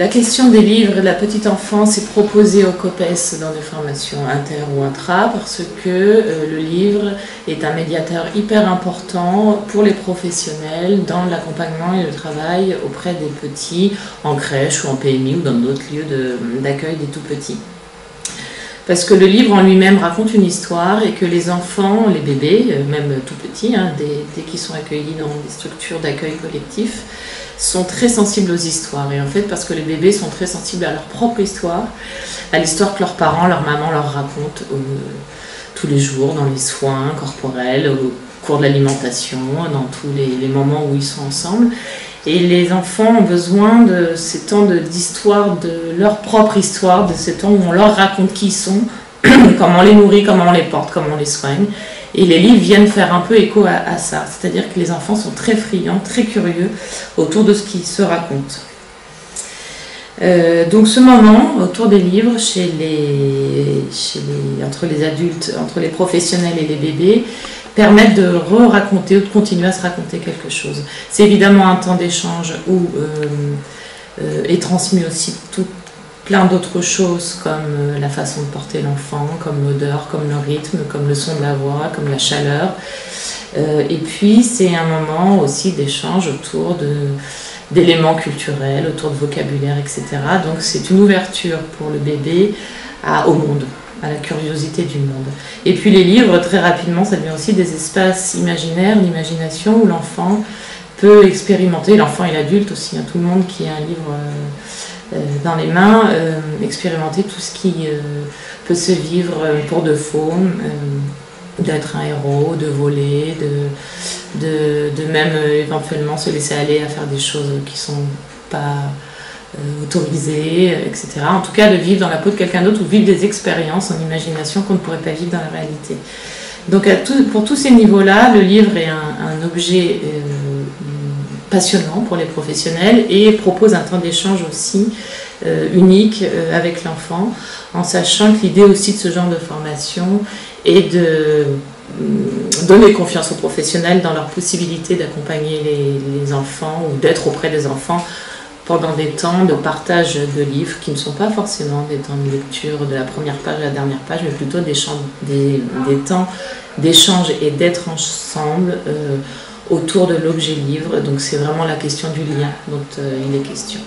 La question des livres et de la petite enfance est proposée au COPES dans des formations inter ou intra parce que le livre est un médiateur hyper important pour les professionnels dans l'accompagnement et le travail auprès des petits en crèche ou en PMI ou dans d'autres lieux d'accueil des tout-petits. Parce que le livre en lui-même raconte une histoire et que les enfants, les bébés, même tout petits, dès qu'ils sont accueillis dans des structures d'accueil collectif, sont très sensibles aux histoires. Et en fait, parce que les bébés sont très sensibles à leur propre histoire, à l'histoire que leurs parents, leur maman leur racontent tous les jours, dans les soins corporels, au cours de l'alimentation, dans tous les moments où ils sont ensemble. Et les enfants ont besoin de ces temps d'histoire, de leur propre histoire, de ces temps où on leur raconte qui ils sont, comment on les nourrit, comment on les porte, comment on les soigne. Et les livres viennent faire un peu écho à ça. C'est-à-dire que les enfants sont très friands, très curieux autour de ce qui se raconte. Donc ce moment autour des livres entre les adultes, entre les professionnels et les bébés, permettent de raconter ou de continuer à se raconter quelque chose. C'est évidemment un temps d'échange où est transmis aussi plein d'autres choses comme la façon de porter l'enfant, comme l'odeur, comme le rythme, comme le son de la voix, comme la chaleur. Et puis c'est un moment aussi d'échange autour d'éléments culturels, autour de vocabulaire, etc. Donc c'est une ouverture pour le bébé au monde, à la curiosité du monde. Et puis les livres, très rapidement, ça devient aussi des espaces imaginaires, d'imagination, où l'enfant peut expérimenter, l'enfant et l'adulte aussi, tout le monde qui a un livre dans les mains, expérimenter tout ce qui peut se vivre pour de faux, d'être un héros, de voler, de même éventuellement se laisser aller à faire des choses qui ne sont pas autorisées, etc. En tout cas, de vivre dans la peau de quelqu'un d'autre ou vivre des expériences en imagination qu'on ne pourrait pas vivre dans la réalité. Donc pour tous ces niveaux-là, le livre est un objet passionnant pour les professionnels et propose un temps d'échange aussi unique avec l'enfant, en sachant que l'idée aussi de ce genre de formation est de donner confiance aux professionnels dans leur possibilité d'accompagner les enfants ou d'être auprès des enfants pendant des temps de partage de livres qui ne sont pas forcément des temps de lecture de la première page à la dernière page, mais plutôt des temps d'échange et d'être ensemble autour de l'objet livre. Donc c'est vraiment la question du lien dont il est question.